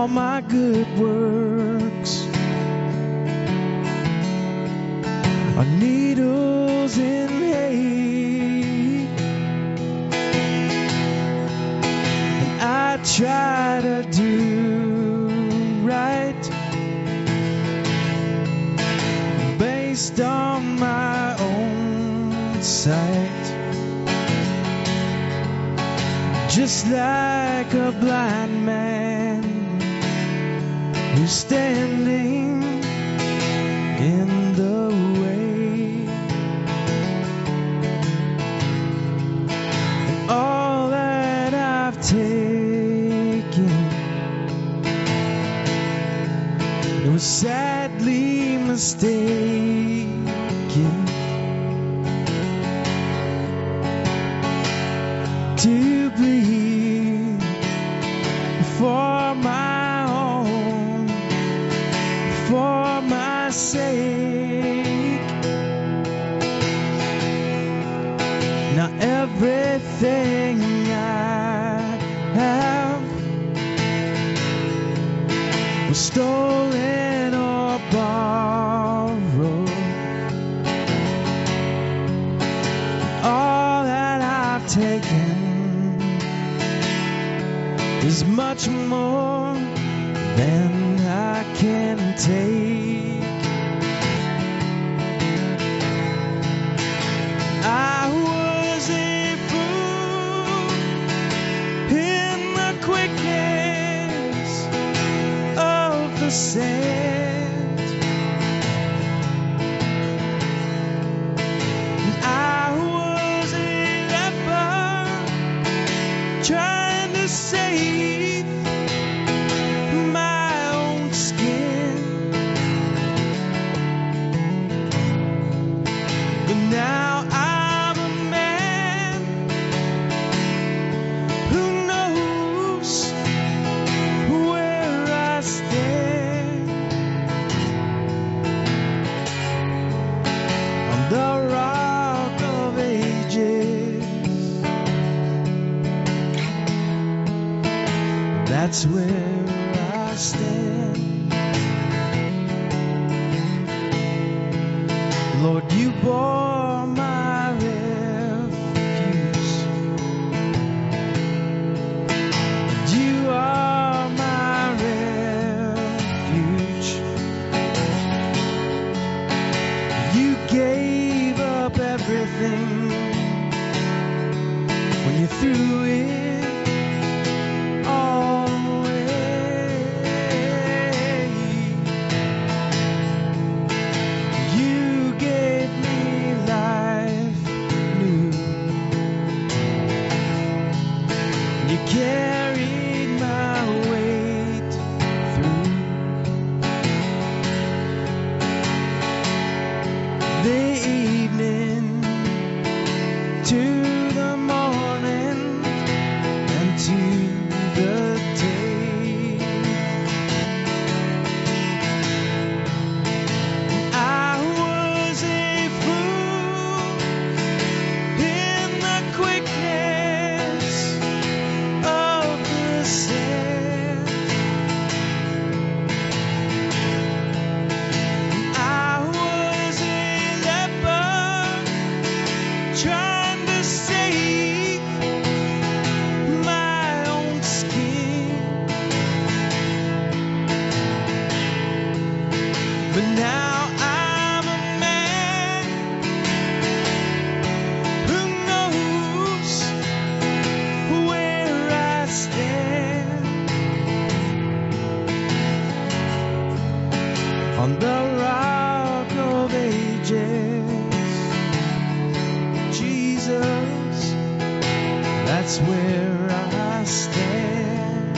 my good works are needles in hay, and I try to do right based on my own sight. Just like a blind man who's standing in the way, and all that I've taken, it was sadly mistaken. To bleed for my own, for my sake. Now everything I have was stolen or borrowed. All that I've taken is much more than I can take. I was a fool in the quickness of the sand, and I was a leper trying to save my own skin. But now I'm a man who knows where I stand on the rock of ages. That's where I stand. Lord, you bore my refuse. You are my refuge. You gave up everything when you threw it all away. You gave me life new. You carried my weight through the evening to the morning and to the day. I was a fool in the quickness of the sand. I was a leper trying to save my own skin. But now I'm a man who knows where I stand on the rock of ages. Jesus, that's where I stand.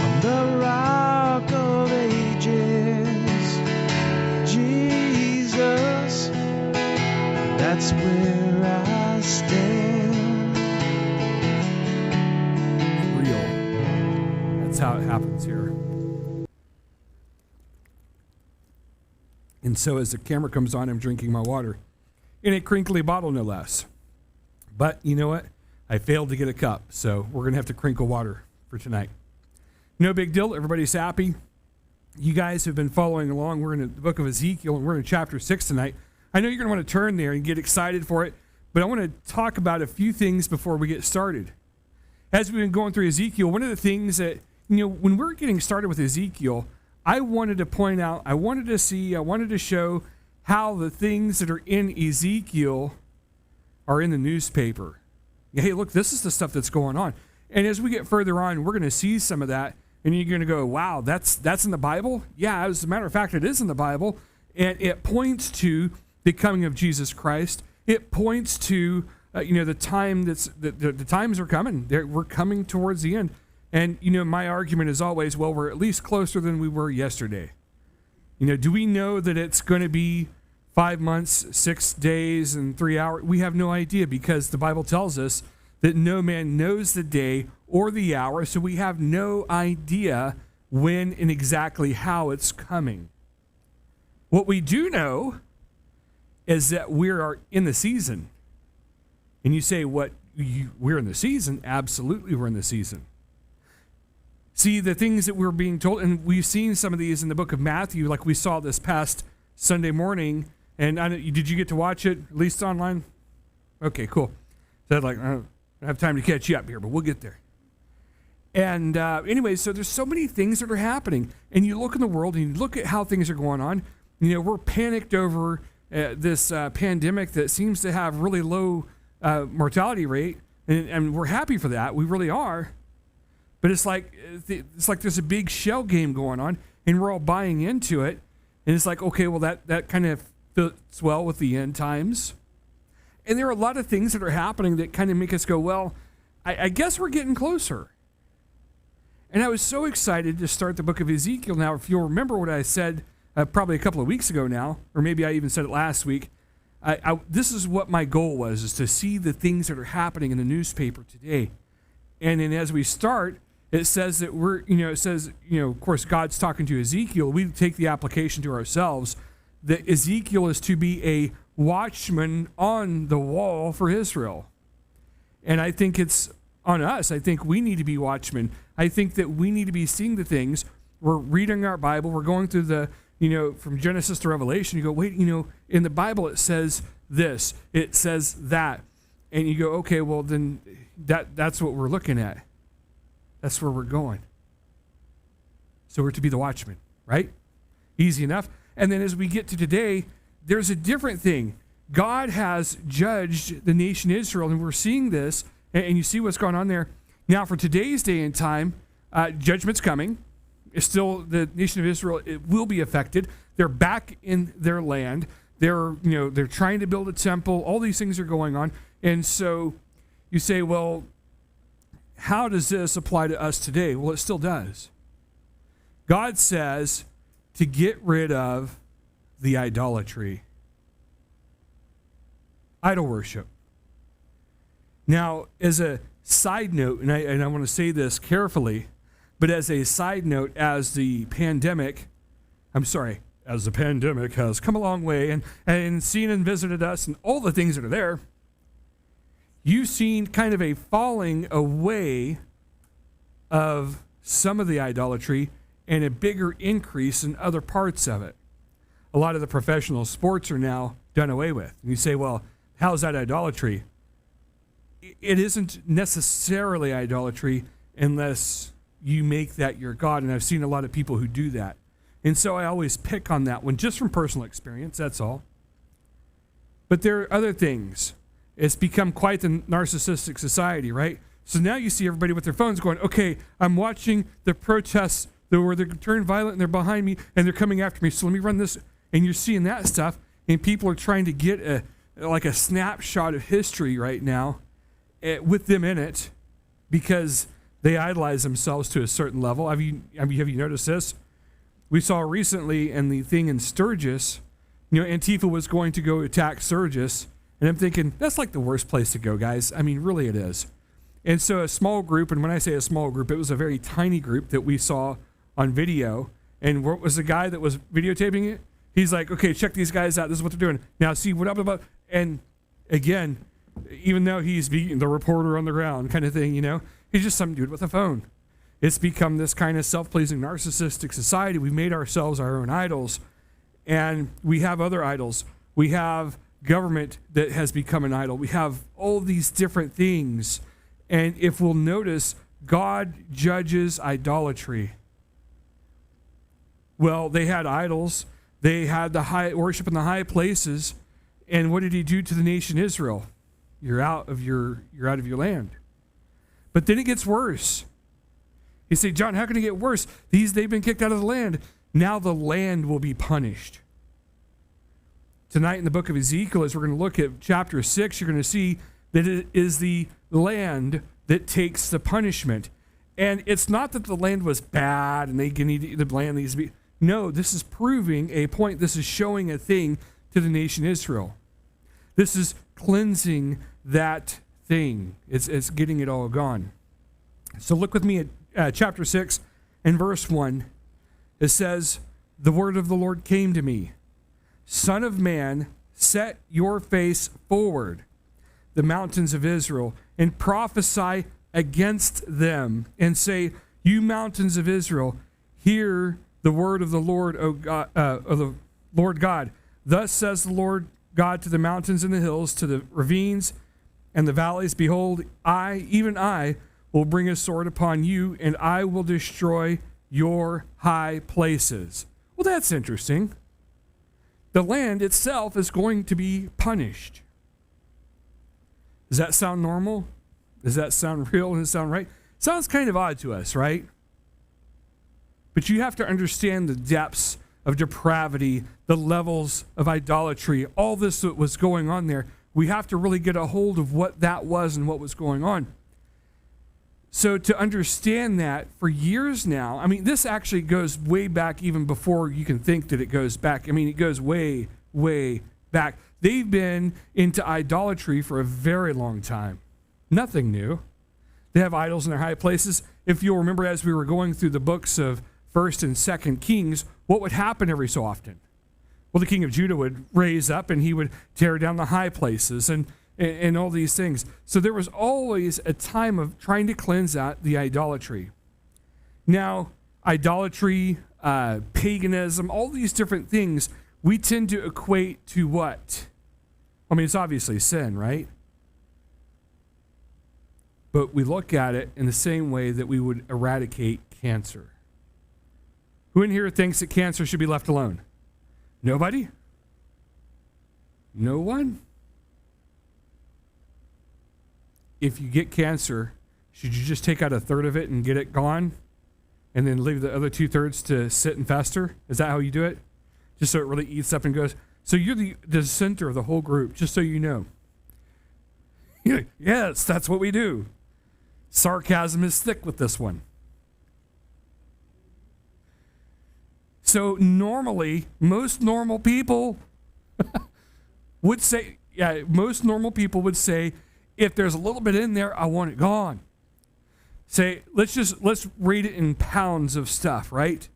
On the rock of ages. Jesus, that's where I stand. Real. That's how it happens here. And so as the camera comes on, I'm drinking my water in a crinkly bottle, no less. But you know what? I failed to get a cup, so we're going to have to crinkle water for tonight. No big deal. Everybody's happy. You guys have been following along. We're in the book of Ezekiel, and we're in chapter 6 tonight. I know you're going to want to turn there and get excited for it, but I want to talk about a few things before we get started. As we've been going through Ezekiel, one of the things that, when we're getting started with Ezekiel, I wanted to point out, I wanted to show how the things that are in Ezekiel are in the newspaper. Hey, look, this is the stuff that's going on. And as we get further on, we're going to see some of that, and you're going to go, wow, that's in the Bible? Yeah, as a matter of fact, it is in the Bible, and it points to the coming of Jesus Christ. It points to, the time the times are coming. We're coming towards the end. And, my argument is always, well, we're at least closer than we were yesterday. Do we know that it's going to be 5 months, 6 days, and 3 hours? We have no idea, because the Bible tells us that no man knows the day or the hour, so we have no idea when and exactly how it's coming. What we do know is that we are in the season. And you say, we're in the season? Absolutely, we're in the season. See, the things that we're being told, and we've seen some of these in the book of Matthew, like we saw this past Sunday morning. And did you get to watch it, at least online? Okay, cool. So I don't have time to catch you up here, but we'll get there. And anyway, so there's so many things that are happening. And you look in the world and you look at how things are going on. We're panicked over this pandemic that seems to have really low mortality rate. And we're happy for that. We really are. But it's like there's a big shell game going on, and we're all buying into it. And it's like, okay, well, that kind of fits well with the end times. And there are a lot of things that are happening that kind of make us go, well, I guess we're getting closer. And I was so excited to start the book of Ezekiel. Now, if you'll remember what I said probably a couple of weeks ago now, or maybe I even said it last week, this is what my goal was, is to see the things that are happening in the newspaper today. And then as we start, it says that of course, God's talking to Ezekiel. We take the application to ourselves that Ezekiel is to be a watchman on the wall for Israel. And I think it's on us. I think we need to be watchmen. I think that we need to be seeing the things. We're reading our Bible. We're going through from Genesis to Revelation. You go, wait, in the Bible it says this. It says that. And you go, okay, well, then that's what we're looking at. That's where we're going. So we're to be the watchman, right? Easy enough. And then as we get to today, there's a different thing. God has judged the nation Israel, and we're seeing this, and you see what's going on there. Now, for today's day and time, judgment's coming. It's still, the nation of Israel, it will be affected. They're back in their land. They're trying to build a temple. All these things are going on. And so you say, well, how does this apply to us today? Well, it still does. God says to get rid of the idolatry. Idol worship. Now, as a side note, and I want to say this carefully, but as a side note, as the pandemic has come a long way and seen and visited us and all the things that are there, you've seen kind of a falling away of some of the idolatry and a bigger increase in other parts of it. A lot of the professional sports are now done away with. And you say, well, how's that idolatry? It isn't necessarily idolatry unless you make that your God. And I've seen a lot of people who do that. And so I always pick on that one just from personal experience, that's all. But there are other things. It's become quite the narcissistic society, right? So now you see everybody with their phones going, okay, I'm watching the protests where they're turned violent and they're behind me and they're coming after me. So let me run this. And you're seeing that stuff. And people are trying to get a snapshot of history right now with them in it because they idolize themselves to a certain level. Have you noticed this? We saw recently in the thing in Sturgis, Antifa was going to go attack Sturgis. And I'm thinking, that's like the worst place to go, guys. I mean, really it is. And so a small group, and when I say a small group, it was a very tiny group that we saw on video. And what was the guy that was videotaping it? He's like, okay, check these guys out. This is what they're doing. Now, see, what up about? And again, even though he's being the reporter on the ground kind of thing, he's just some dude with a phone. It's become this kind of self-pleasing narcissistic society. We made ourselves our own idols, and we have other idols. We have government that has become an idol. We have all these different things, and if we'll notice, God judges idolatry. Well, they had idols. They had the high worship in the high places, and what did he do to the nation Israel? You're out of your land. But then it gets worse. You say, John, how can it get worse? They've been kicked out of the land. Now the land will be punished. Tonight in the book of Ezekiel, as we're going to look at chapter 6, you're going to see that it is the land that takes the punishment. And it's not that the land was bad and the land needs to be. No, this is proving a point. This is showing a thing to the nation Israel. This is cleansing that thing. It's getting it all gone. So look with me at chapter 6 and verse 1. It says, the word of the Lord came to me. Son of man, set your face forward, the mountains of Israel, and prophesy against them, and say, you mountains of Israel, hear the word of the Lord, of the Lord God. Thus says the Lord God to the mountains and the hills, to the ravines and the valleys, behold, even I, will bring a sword upon you, and I will destroy your high places. Well, that's interesting. The land itself is going to be punished. Does that sound normal? Does that sound real? Does it sound right? Sounds kind of odd to us, right? But you have to understand the depths of depravity, the levels of idolatry, all this that was going on there. We have to really get a hold of what that was and what was going on. So to understand that for years now, this actually goes way back even before you can think that it goes back. It goes way, way back. They've been into idolatry for a very long time. Nothing new. They have idols in their high places. If you'll remember, as we were going through the books of 1st and 2nd Kings, what would happen every so often? Well, the king of Judah would raise up and he would tear down the high places and all these things. So there was always a time of trying to cleanse out the idolatry. Now, idolatry, paganism, all these different things, we tend to equate to what? It's obviously sin, right? But we look at it in the same way that we would eradicate cancer. Who in here thinks that cancer should be left alone? Nobody? No one? If you get cancer, should you just take out a third of it and get it gone and then leave the other 2/3 to sit and fester? Is that how you do it? Just so it really eats up and goes. So you're the center of the whole group, just so you know. Yes, that's what we do. Sarcasm is thick with this one. So normally, most normal people would say, if there's a little bit in there, I want it gone. Say, let's rate it in pounds of stuff, right?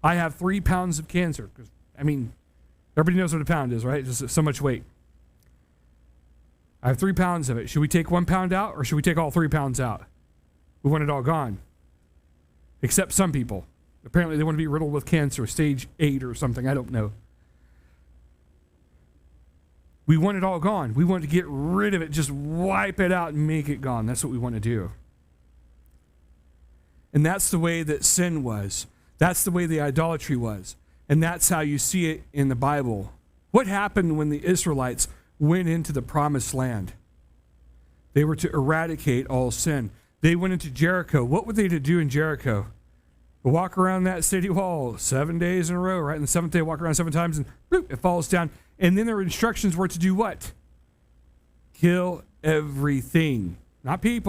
I have 3 pounds of cancer. Because, everybody knows what a pound is, right? Just so much weight. I have 3 pounds of it. Should we take 1 pound out, or should we take all 3 pounds out? We want it all gone. Except some people. Apparently they want to be riddled with cancer, stage 8 or something. I don't know. We want it all gone. We want to get rid of it. Just wipe it out and make it gone. That's what we want to do. And that's the way that sin was. That's the way the idolatry was. And that's how you see it in the Bible. What happened when the Israelites went into the promised land? They were to eradicate all sin. They went into Jericho. What were they to do in Jericho? Walk around that city wall 7 days in a row, right? And the 7th day, walk around 7 times, and boop, it falls down. And then their instructions were to do what? Kill everything. Not people.